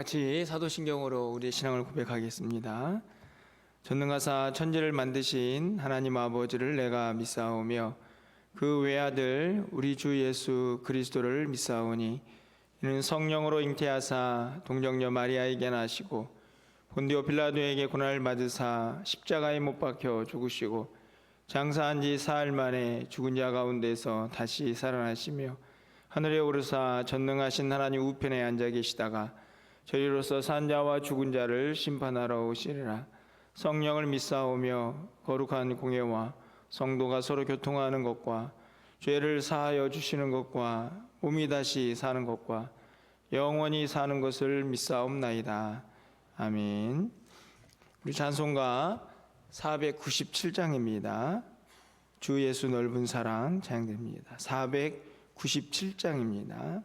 같이 사도신경으로 우리의 신앙을 고백하겠습니다. 전능하사 천지를 만드신 하나님 아버지를 내가 믿사오며 그 외아들 우리 주 예수 그리스도를 믿사오니 이는 성령으로 잉태하사 동정녀 마리아에게 나시고 본디오 빌라도에게 고난을 받으사 십자가에 못 박혀 죽으시고 장사한 지 사흘 만에 죽은 자 가운데서 다시 살아나시며 하늘에 오르사 전능하신 하나님 우편에 앉아 계시다가 저희로서 산 자와 죽은 자를 심판하러 오시리라. 성령을 믿사오며 거룩한 공예와 성도가 서로 교통하는 것과 죄를 사하여 주시는 것과 몸이 다시 사는 것과 영원히 사는 것을 믿사옵나이다. 아멘. 우리 찬송가 497장입니다. 주 예수 넓은 사랑 찬양됩니다. 497장입니다.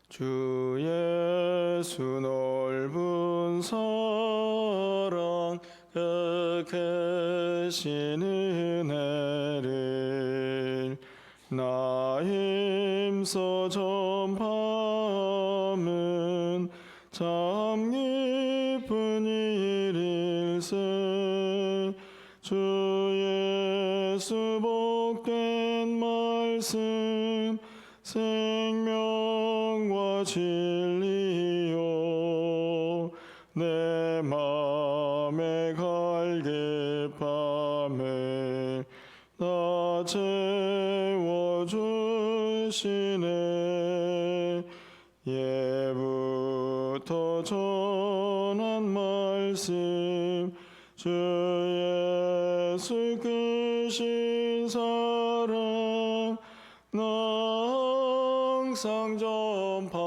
주 예수 넓은 사랑 그 크신 은혜를 나 힘써 전파함은 참 기쁜 일일세. 주 예수 복된 말씀 생명과 진리요 내 맘의 갈급함을 다 채워주시네. 예부터 전한 말씀 주 예수 크신 사랑 나 항상 전파하기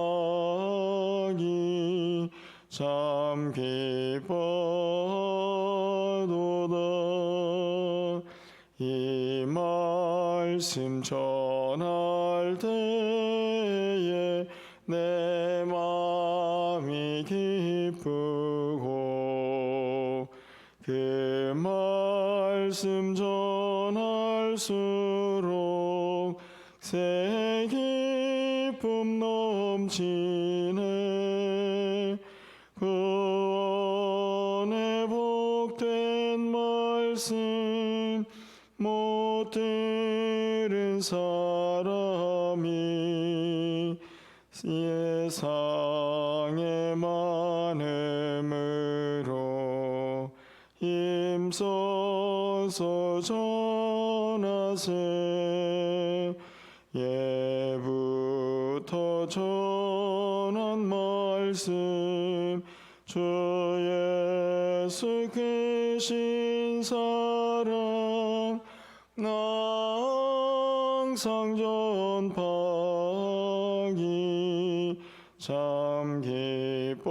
참 기뻐도다. 이 말씀 전할 때에 내 마음이 기쁘고 그 말씀 전할수록 새 기쁨 넘치네. 구원의 복된 말씀 못 들은 사람이 세상에 많음으로 힘써서 전하세. 예부터 전한 말씀 주 예수 크신 사랑 나 항상 전파하기 참 기뻐하도다.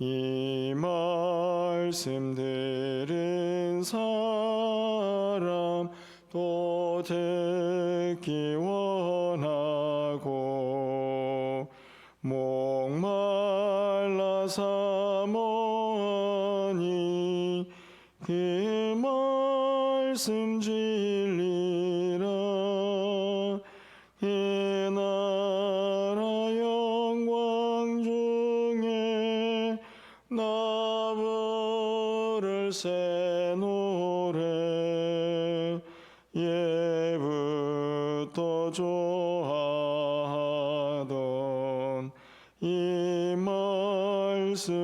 이 말씀 들은 사람 또 듣기 원하고 목말라 사모하니 그 말씀 진리라. 이 나라 영광 중에 나 부를 새 노래 예부터 좋아하던 이 말씀뿐일세.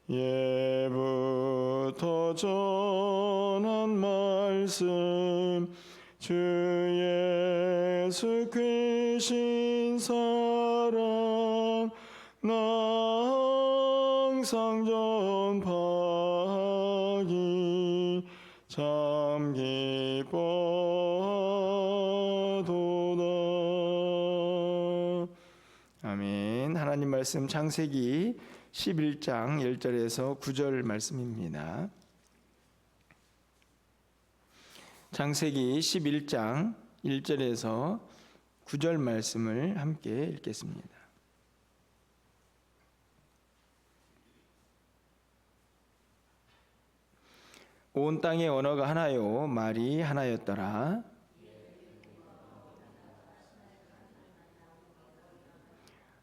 예부터 전한 말씀 주 예수 크신 사랑 나 항상 전파하기 참 기뻐하도다. 아멘. 하나님 말씀 창세기 11장 1절에서 9절 말씀입니다. 창세기 11장 1절에서 9절 말씀을 함께 읽겠습니다. 온 땅의 언어가 하나요 말이 하나였더라.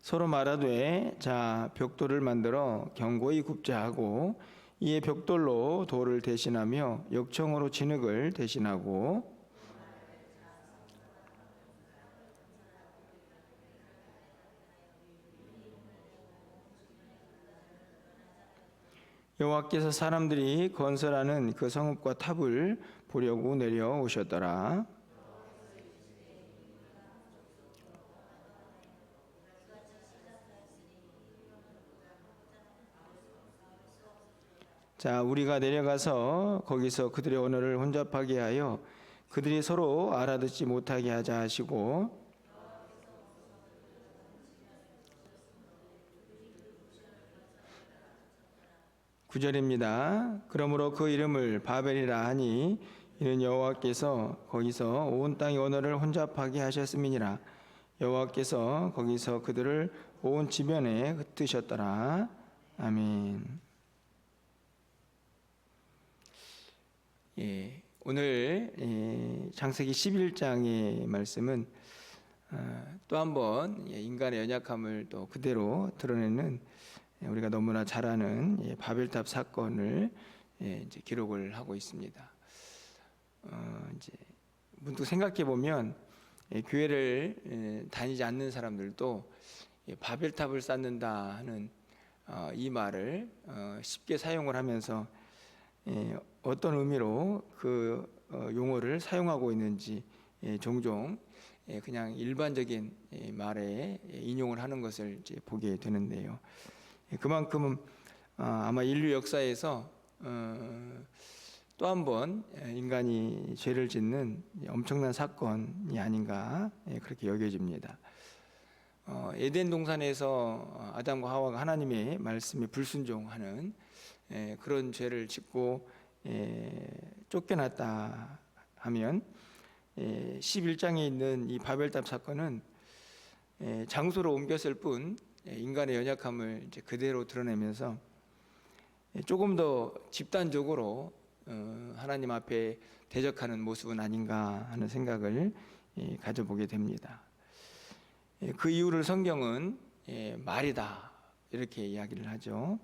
서로 말하되 자 벽돌을 만들어 견고히 굽자 하고 이에 벽돌로 돌을 대신하며 역청으로 진흙을 대신하고 여호와께서 사람들이 건설하는 그 성읍과 탑을 보려고 내려오셨더라. 자, 우리가 내려가서 거기서 그들의 언어를 혼잡하게 하여 그들이 서로 알아듣지 못하게 하자 하시고 9절입니다. 그러므로 그 이름을 바벨이라 하니 이는 여호와께서 거기서 온 땅의 언어를 혼잡하게 하셨음이니라. 여호와께서 거기서 그들을 온 지면에 흩으셨더라. 아멘. 오늘 창세기 11장의 말씀은 또 한번 인간의 연약함을 또 그대로 드러내는 우리가 너무나 잘 아는 바벨탑 사건을 이제 기록을 하고 있습니다. 이제 문득 생각해 보면 교회를 다니지 않는 사람들도 바벨탑을 쌓는다 하는 이 말을 쉽게 사용을 하면서 어떤 의미로 그 용어를 사용하고 있는지 종종 그냥 일반적인 말에 인용을 하는 것을 이제 보게 되는데요. 그만큼 아마 인류 역사에서 또 한 번 인간이 죄를 짓는 엄청난 사건이 아닌가 그렇게 여겨집니다. 에덴 동산에서 아담과 하와가 하나님의 말씀에 불순종하는 그런 죄를 짓고 쫓겨났다 하면 11장에 있는 이 바벨탑 사건은 장소로 옮겼을 뿐 인간의 연약함을 이제 그대로 드러내면서 조금 더 집단적으로 하나님 앞에 대적하는 모습은 아닌가 하는 생각을 가져보게 됩니다. 그 이유를 성경은 말이다 이렇게 이야기를 하죠.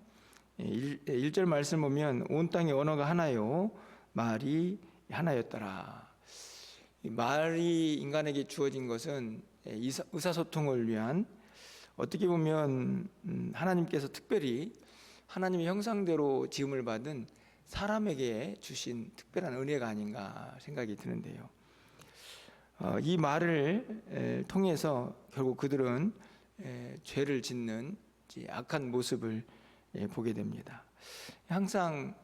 1절 말씀 보면 온 땅의 언어가 하나요 말이 하나였더라. 말이 인간에게 주어진 것은 의사소통을 위한 어떻게 보면 하나님께서 특별히 하나님의 형상대로 지음을 받은 사람에게 주신 특별한 은혜가 아닌가 생각이 드는데요. 이 말을 통해서 결국 그들은 죄를 짓는 악한 모습을 보게 됩니다. 항상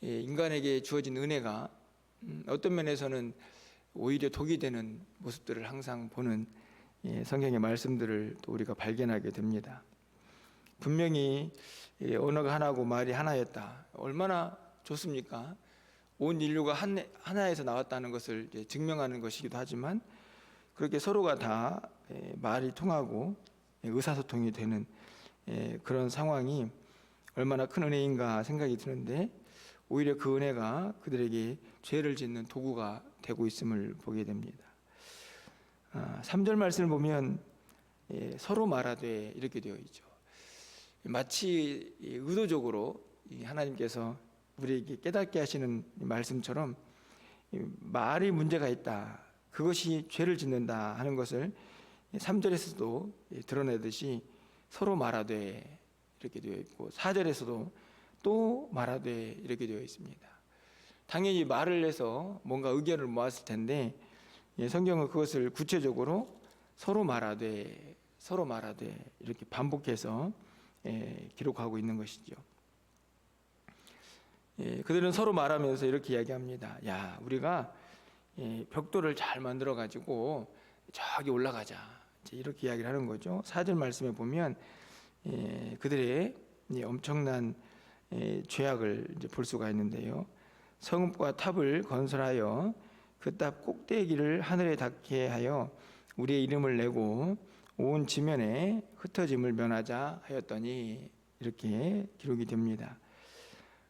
인간에게 주어진 은혜가 어떤 면에서는 오히려 독이 되는 모습들을 항상 보는 성경의 말씀들을 또 우리가 발견하게 됩니다. 분명히 언어가 하나고 말이 하나였다. 얼마나 좋습니까? 온 인류가 하나에서 나왔다는 것을 증명하는 것이기도 하지만 그렇게 서로가 다 말이 통하고 의사소통이 되는 그런 상황이 얼마나 큰 은혜인가 생각이 드는데 오히려 그 은혜가 그들에게 죄를 짓는 도구가 되고 있음을 보게 됩니다. 3절 말씀을 보면 서로 말하되 이렇게 되어 있죠. 마치 의도적으로 하나님께서 우리에게 깨닫게 하시는 말씀처럼 말이 문제가 있다, 그것이 죄를 짓는다 하는 것을 3절에서도 드러내듯이 서로 말하되 이렇게 되어 있고 4절에서도 또 말하되 이렇게 되어 있습니다. 당연히 말을 해서 뭔가 의견을 모았을 텐데 성경은 그것을 구체적으로 서로 말하되 이렇게 반복해서 기록하고 있는 것이죠. 그들은 서로 말하면서 이렇게 이야기합니다. 야, 우리가 벽돌을 잘 만들어 가지고 저기 올라가자, 이렇게 이야기를 하는 거죠. 4절 말씀에 보면 그들의 엄청난 죄악을 이제 볼 수가 있는데요. 성읍과 탑을 건설하여 그 탑 꼭대기를 하늘에 닿게 하여 우리의 이름을 내고 온 지면에 흩어짐을 면하자 하였더니 이렇게 기록이 됩니다.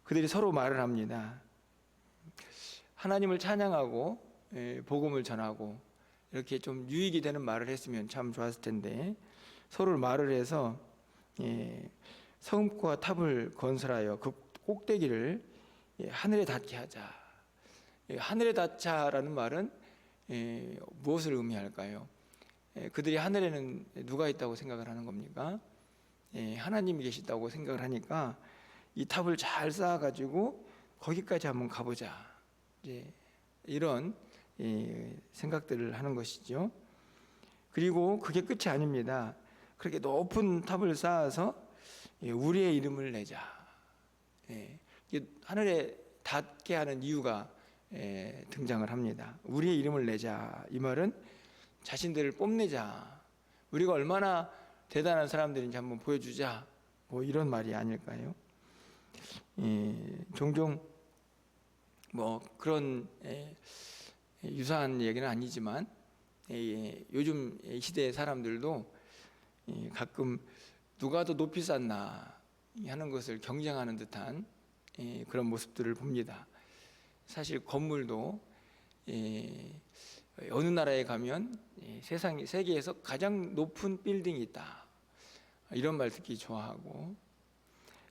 그들이 서로 말을 합니다. 하나님을 찬양하고 복음을 전하고 이렇게 좀 유익이 되는 말을 했으면 참 좋았을 텐데 서로 말을 해서 성읍과 탑을 건설하여 그 꼭대기를 하늘에 닿게 하자. 하늘에 닿자라는 말은 무엇을 의미할까요? 그들이 하늘에는 누가 있다고 생각을 하는 겁니까? 하나님이 계시다고 생각을 하니까 이 탑을 잘 쌓아가지고 거기까지 한번 가보자. 이런 생각들을 하는 것이죠. 그리고 그게 끝이 아닙니다. 그렇게 높은 탑을 쌓아서 우리의 이름을 내자. 하늘에 닿게 하는 이유가 등장을 합니다. 우리의 이름을 내자. 이 말은 자신들을 뽐내자. 우리가 얼마나 대단한 사람들인지 한번 보여주자. 뭐 이런 말이 아닐까요? 종종 뭐 그런 유사한 얘기는 아니지만 요즘 시대의 사람들도 가끔 누가 더 높이 쌓나 하는 것을 경쟁하는 듯한 그런 모습들을 봅니다. 사실 건물도 어느 나라에 가면 세계에서 가장 높은 빌딩이 있다 이런 말 듣기 좋아하고,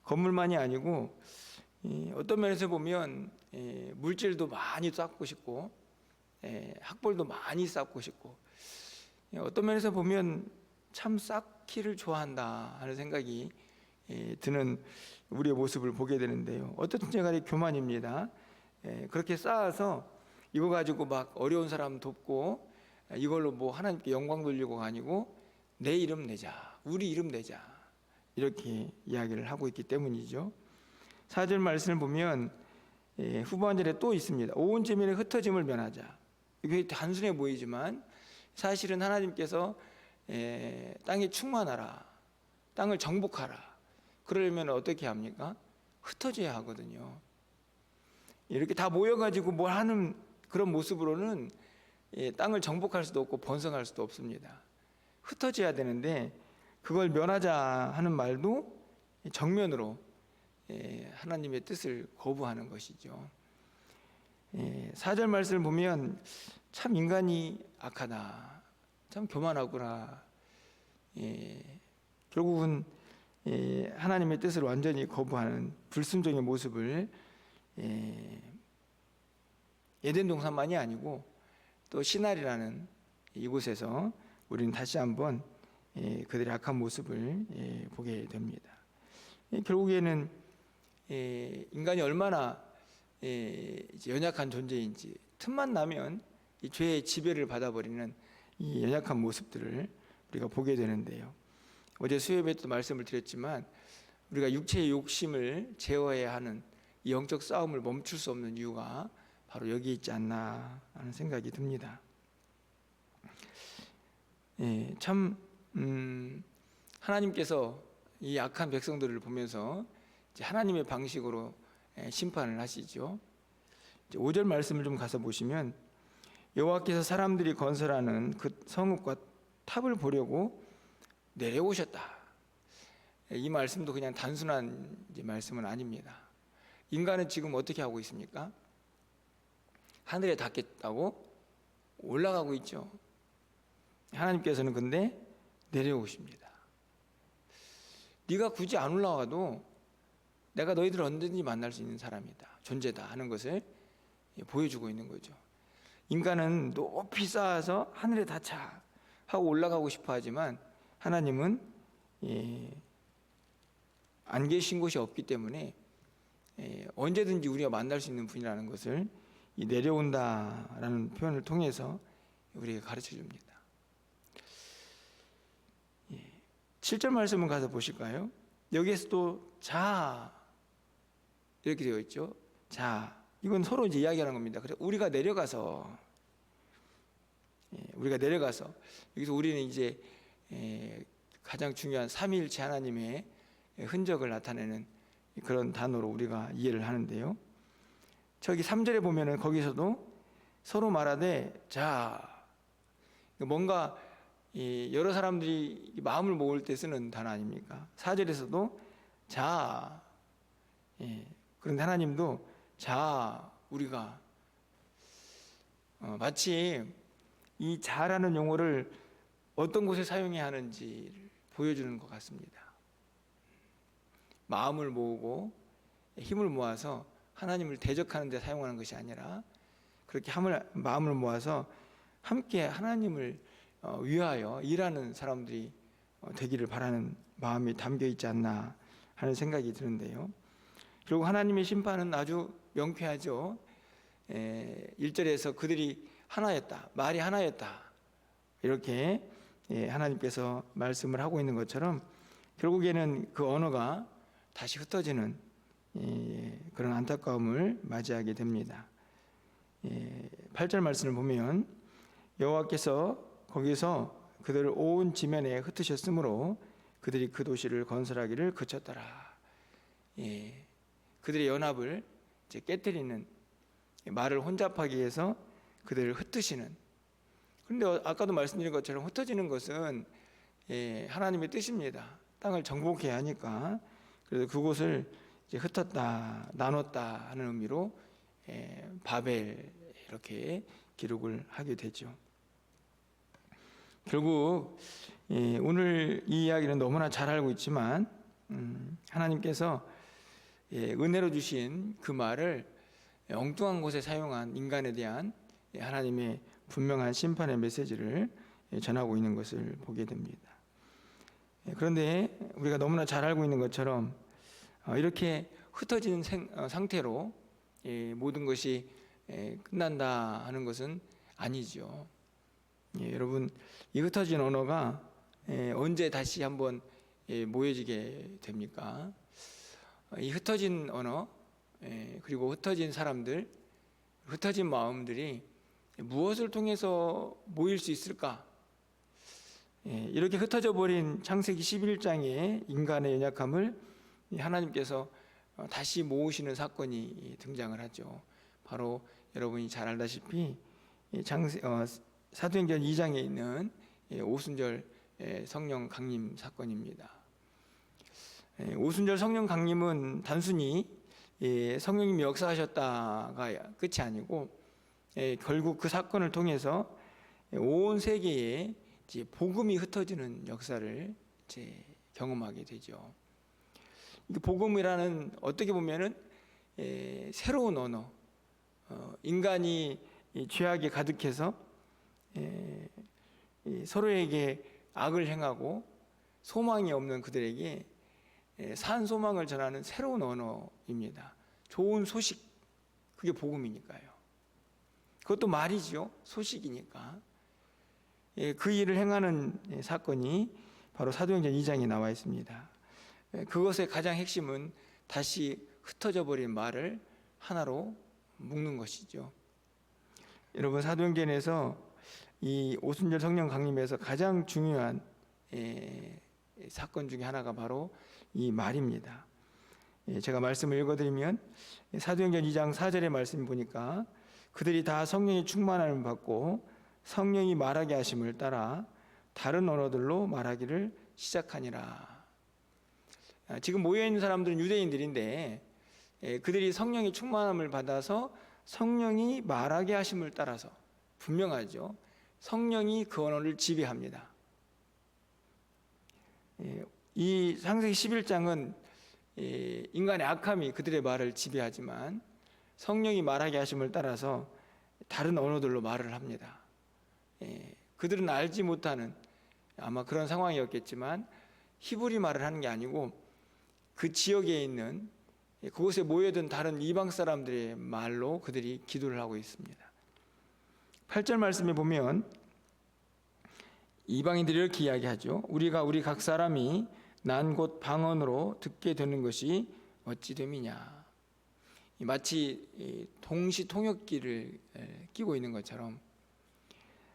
건물만이 아니고 어떤 면에서 보면 물질도 많이 쌓고 싶고 학벌도 많이 쌓고 싶고, 어떤 면에서 보면 참 쌓기를 좋아한다 하는 생각이 드는 우리의 모습을 보게 되는데요. 어떻든지 간에 교만입니다. 그렇게 쌓아서 이거 가지고 막 어려운 사람 돕고 이걸로 뭐 하나님께 영광 돌리고 아니고 내 이름 내자, 우리 이름 내자, 이렇게 이야기를 하고 있기 때문이죠. 4절 말씀을 보면 후반절에 또 있습니다. 온 지면에 흩어짐을 면하자. 이게 단순해 보이지만 사실은 하나님께서 땅에 충만하라, 땅을 정복하라, 그러려면 어떻게 합니까? 흩어져야 하거든요. 이렇게 다 모여가지고 뭘 하는 그런 모습으로는 땅을 정복할 수도 없고 번성할 수도 없습니다. 흩어져야 되는데 그걸 면하자 하는 말도 정면으로 하나님의 뜻을 거부하는 것이죠. 4절 말씀을 보면 참 인간이 악하다, 참 교만하구나. 결국은 하나님의 뜻을 완전히 거부하는 불순종의 모습을 에덴 동산만이 아니고 또 시날이라는 이곳에서 우리는 다시 한번 그들의 악한 모습을 보게 됩니다. 결국에는 인간이 얼마나 연약한 존재인지, 틈만 나면 이 죄의 지배를 받아버리는 이 연약한 모습들을 우리가 보게 되는데요. 어제 수요예배도 말씀을 드렸지만 우리가 육체의 욕심을 제어해야 하는 이 영적 싸움을 멈출 수 없는 이유가 바로 여기 있지 않나 하는 생각이 듭니다. 참 하나님께서 이 악한 백성들을 보면서 이제 하나님의 방식으로 심판을 하시죠. 5절 말씀을 좀 가서 보시면 여호와께서 사람들이 건설하는 그 성읍과 탑을 보려고 내려오셨다. 이 말씀도 그냥 단순한 말씀은 아닙니다. 인간은 지금 어떻게 하고 있습니까? 하늘에 닿겠다고 올라가고 있죠. 하나님께서는 근데 내려오십니다. 네가 굳이 안 올라가도 내가 너희들을 언제든지 만날 수 있는 사람이다, 존재다 하는 것을 보여주고 있는 거죠. 인간은 높이 쌓아서 하늘에 닿자 하고 올라가고 싶어 하지만 하나님은 안 계신 곳이 없기 때문에 언제든지 우리가 만날 수 있는 분이라는 것을 이 내려온다라는 표현을 통해서 우리에게 가르쳐 줍니다. 7절 말씀을 가서 보실까요? 여기에서도 자 이렇게 되어 있죠. 자, 이건 서로 이제 이야기하는 겁니다. 그래서 우리가 내려가서 여기서 우리는 이제 가장 중요한 삼위일체 하나님의 흔적을 나타내는 그런 단어로 우리가 이해를 하는데요. 저기 3절에 보면은 거기서도 서로 말하되 자, 뭔가 여러 사람들이 마음을 모을 때 쓰는 단어 아닙니까? 4절에서도 자, 그런데 하나님도 자, 우리가 마치 이 자라는 용어를 어떤 곳에 사용해야 하는지를 보여주는 것 같습니다. 마음을 모으고 힘을 모아서 하나님을 대적하는 데 사용하는 것이 아니라 그렇게 마음을 모아서 함께 하나님을 위하여 일하는 사람들이 되기를 바라는 마음이 담겨 있지 않나 하는 생각이 드는데요. 그리고 하나님의 심판은 아주 명쾌하죠. 1절에서 그들이 하나였다, 말이 하나였다, 이렇게 하나님께서 말씀을 하고 있는 것처럼 결국에는 그 언어가 다시 흩어지는 그런 안타까움을 맞이하게 됩니다. 8절 말씀을 보면 여호와께서 거기서 그들을 온 지면에 흩으셨으므로 그들이 그 도시를 건설하기를 그쳤더라. 그들의 연합을 이제 깨뜨리는, 말을 혼잡하기 위해서 그들을 흩으시는. 그런데 아까도 말씀드린 것처럼 흩어지는 것은 하나님의 뜻입니다. 땅을 정복해야 하니까. 그래서 그곳을 이제 흩었다, 나눴다 하는 의미로 바벨 이렇게 기록을 하게 되죠. 결국 오늘 이 이야기는 너무나 잘 알고 있지만 하나님께서 은혜로 주신 그 말을 엉뚱한 곳에 사용한 인간에 대한 하나님의 분명한 심판의 메시지를 전하고 있는 것을 보게 됩니다. 그런데 우리가 너무나 잘 알고 있는 것처럼 이렇게 흩어진 상태로 모든 것이 끝난다 하는 것은 아니죠. 여러분, 이 흩어진 언어가 언제 다시 한번 모여지게 됩니까? 이 흩어진 언어, 그리고 흩어진 사람들, 흩어진 마음들이 무엇을 통해서 모일 수 있을까? 이렇게 흩어져 버린 창세기 11장의 인간의 연약함을 하나님께서 다시 모으시는 사건이 등장을 하죠. 바로 여러분이 잘 알다시피 사도행전 2장에 있는 오순절 성령 강림 사건입니다. 오순절 성령 강림은 단순히 성령님이 역사하셨다가 끝이 아니고 결국 그 사건을 통해서 온 세계에 복음이 흩어지는 역사를 경험하게 되죠. 복음이라는 어떻게 보면은 새로운 언어, 인간이 죄악에 가득해서 서로에게 악을 행하고 소망이 없는 그들에게 산 소망을 전하는 새로운 언어입니다. 좋은 소식, 그게 복음이니까요. 그것도 말이죠. 소식이니까. 그 일을 행하는 사건이 바로 사도행전 2장에 나와 있습니다. 그것의 가장 핵심은 다시 흩어져 버린 말을 하나로 묶는 것이죠. 여러분, 사도행전에서 이 오순절 성령 강림에서 가장 중요한 사건 중에 하나가 바로 이 말입니다. 제가 말씀을 읽어드리면 사도행전 2장 4절의 말씀 보니까 그들이 다 성령의 충만함을 받고 성령이 말하게 하심을 따라 다른 언어들로 말하기를 시작하니라. 지금 모여있는 사람들은 유대인들인데 그들이 성령의 충만함을 받아서 성령이 말하게 하심을 따라서 분명하죠. 성령이 그 언어를 지배합니다. 이 창세기 11장은 인간의 악함이 그들의 말을 지배하지만 성령이 말하게 하심을 따라서 다른 언어들로 말을 합니다. 그들은 알지 못하는 아마 그런 상황이었겠지만 히브리 말을 하는 게 아니고 그 지역에 있는 그곳에 모여든 다른 이방 사람들의 말로 그들이 기도를 하고 있습니다. 8절 말씀에 보면 이방인들이 이렇게 이야기하죠. 우리가 우리 각 사람이 난 곧 방언으로 듣게 되는 것이 어찌 됨이냐. 마치 동시 통역기를 끼고 있는 것처럼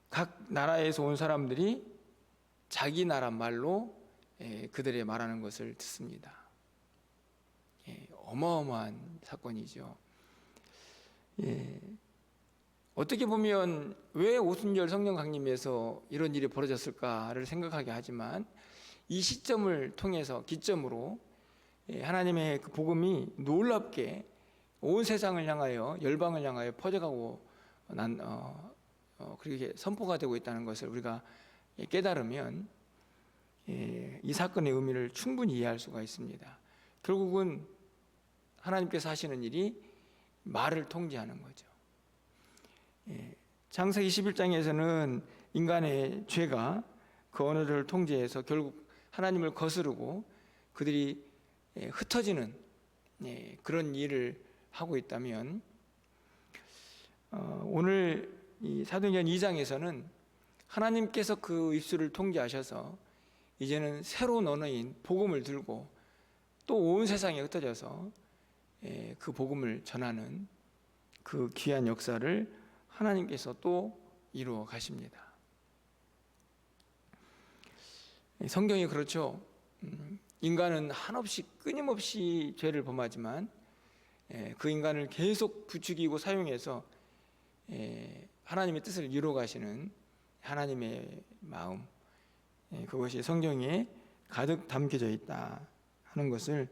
각 나라에서 온 사람들이 자기 나라 말로 그들의 말하는 것을 듣습니다. 어마어마한 사건이죠. 어떻게 보면 왜 오순절 성령 강림에서 이런 일이 벌어졌을까를 생각하게 하지만 이 시점을 통해서 기점으로 하나님의 그 복음이 놀랍게 온 세상을 향하여 열방을 향하여 퍼져가고 그렇게 선포가 되고 있다는 것을 우리가 깨달으면 이 사건의 의미를 충분히 이해할 수가 있습니다. 결국은 하나님께서 하시는 일이 말을 통제하는 거죠. 창세기 11장에서는 인간의 죄가 그 언어를 통제해서 결국 하나님을 거스르고 그들이 흩어지는 그런 일을 하고 있다면, 오늘 이 사도행전 2장에서는 하나님께서 그 입술을 통제하셔서 이제는 새로운 언어인 복음을 들고 또 온 세상에 흩어져서 그 복음을 전하는 그 귀한 역사를 하나님께서 또 이루어 가십니다. 성경이 그렇죠. 인간은 한없이 끊임없이 죄를 범하지만 그 인간을 계속 부추기고 사용해서 하나님의 뜻을 이루어 가시는 하나님의 마음, 그것이 성경에 가득 담겨져 있다 하는 것을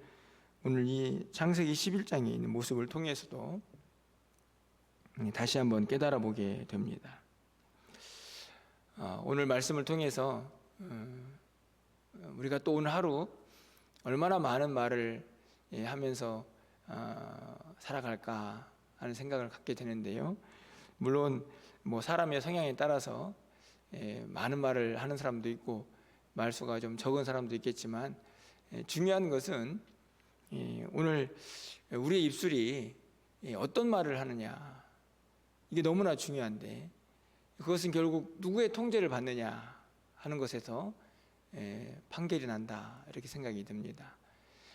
오늘 이 창세기 11장에 있는 모습을 통해서도 다시 한번 깨달아 보게 됩니다. 오늘 말씀을 통해서 우리가 또 오늘 하루 얼마나 많은 말을 하면서 살아갈까 하는 생각을 갖게 되는데요. 물론 뭐 사람의 성향에 따라서 많은 말을 하는 사람도 있고 말수가 좀 적은 사람도 있겠지만, 중요한 것은 오늘 우리의 입술이 어떤 말을 하느냐, 이게 너무나 중요한데 그것은 결국 누구의 통제를 받느냐 하는 것에서 판결이 난다, 이렇게 생각이 듭니다.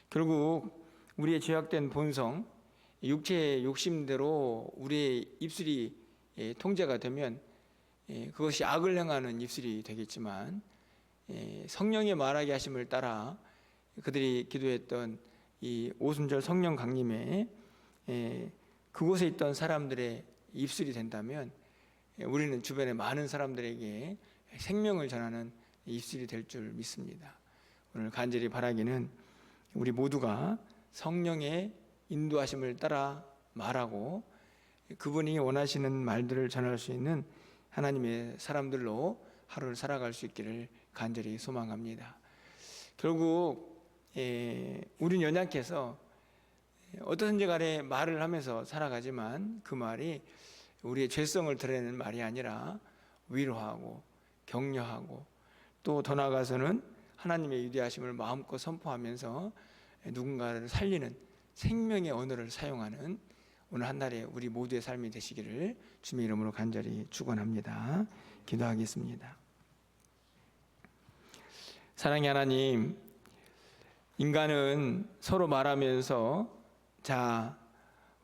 결국 우리의 죄악된 본성, 육체의 욕심대로 우리의 입술이 통제가 되면 그것이 악을 행하는 입술이 되겠지만, 성령의 말하게 하심을 따라 그들이 기도했던 이 오순절 성령 강림에 그곳에 있던 사람들의 입술이 된다면 우리는 주변의 많은 사람들에게 생명을 전하는 입술이 될 줄 믿습니다. 오늘 간절히 바라기는 우리 모두가 성령의 인도하심을 따라 말하고 그분이 원하시는 말들을 전할 수 있는 하나님의 사람들로 하루를 살아갈 수 있기를 간절히 소망합니다. 결국 우린 연약해서 어떠든지 간에 말을 하면서 살아가지만 그 말이 우리의 죄성을 드러내는 말이 아니라 위로하고 격려하고 또 더 나아가서는 하나님의 위대하심을 마음껏 선포하면서 누군가를 살리는 생명의 언어를 사용하는 오늘 한 날의 우리 모두의 삶이 되시기를 주님의 이름으로 간절히 축원합니다. 기도하겠습니다. 사랑의 하나님, 인간은 서로 말하면서 자,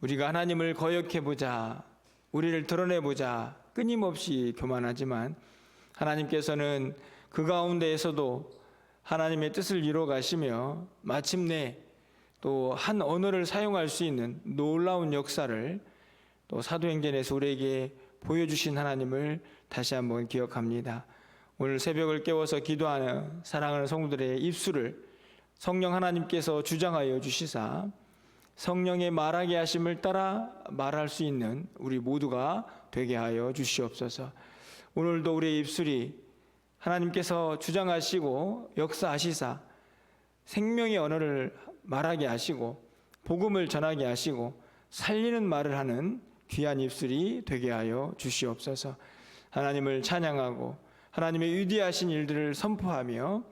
우리가 하나님을 거역해보자, 우리를 드러내보자 끊임없이 교만하지만 하나님께서는 그 가운데에서도 하나님의 뜻을 이루어 가시며 마침내 또 한 언어를 사용할 수 있는 놀라운 역사를 또 사도행전에서 우리에게 보여주신 하나님을 다시 한번 기억합니다. 오늘 새벽을 깨워서 기도하는 사랑하는 성도들의 입술을 성령 하나님께서 주장하여 주시사 성령의 말하게 하심을 따라 말할 수 있는 우리 모두가 되게 하여 주시옵소서. 오늘도 우리의 입술이 하나님께서 주장하시고 역사하시사 생명의 언어를 말하게 하시고 복음을 전하게 하시고 살리는 말을 하는 귀한 입술이 되게 하여 주시옵소서. 하나님을 찬양하고 하나님의 위대하신 일들을 선포하며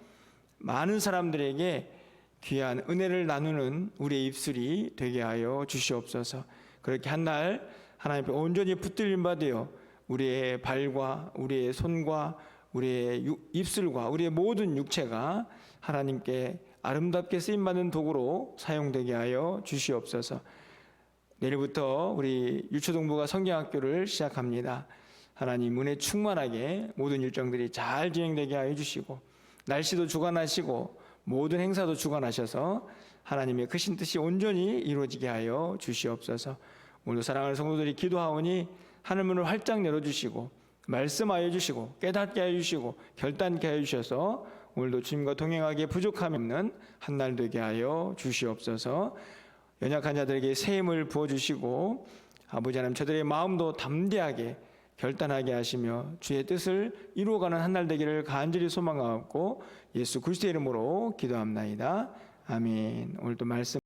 많은 사람들에게 귀한 은혜를 나누는 우리의 입술이 되게 하여 주시옵소서. 그렇게 한날 하나님 앞에 온전히 붙들림 받으여 우리의 발과 우리의 손과 우리의 입술과 우리의 모든 육체가 하나님께 아름답게 쓰임받는 도구로 사용되게 하여 주시옵소서. 내일부터 우리 유초동부가 성경학교를 시작합니다. 하나님 은혜 충만하게 모든 일정들이 잘 진행되게 하여 주시고 날씨도 주관하시고 모든 행사도 주관하셔서 하나님의 크신 뜻이 온전히 이루어지게 하여 주시옵소서. 오늘 사랑하는 성도들이 기도하오니 하늘문을 활짝 열어주시고 말씀하여 주시고 깨닫게 해주시고 결단케 해주셔서 오늘도 주님과 동행하기에 부족함이 없는 한 날 되게 하여 주시옵소서. 연약한 자들에게 새 힘을 부어주시고 아버지 하나님 저들의 마음도 담대하게 결단하게 하시며 주의 뜻을 이루어가는 한 날 되기를 간절히 소망하고 예수 그리스도의 이름으로 기도합나이다. 아멘. 오늘도 말씀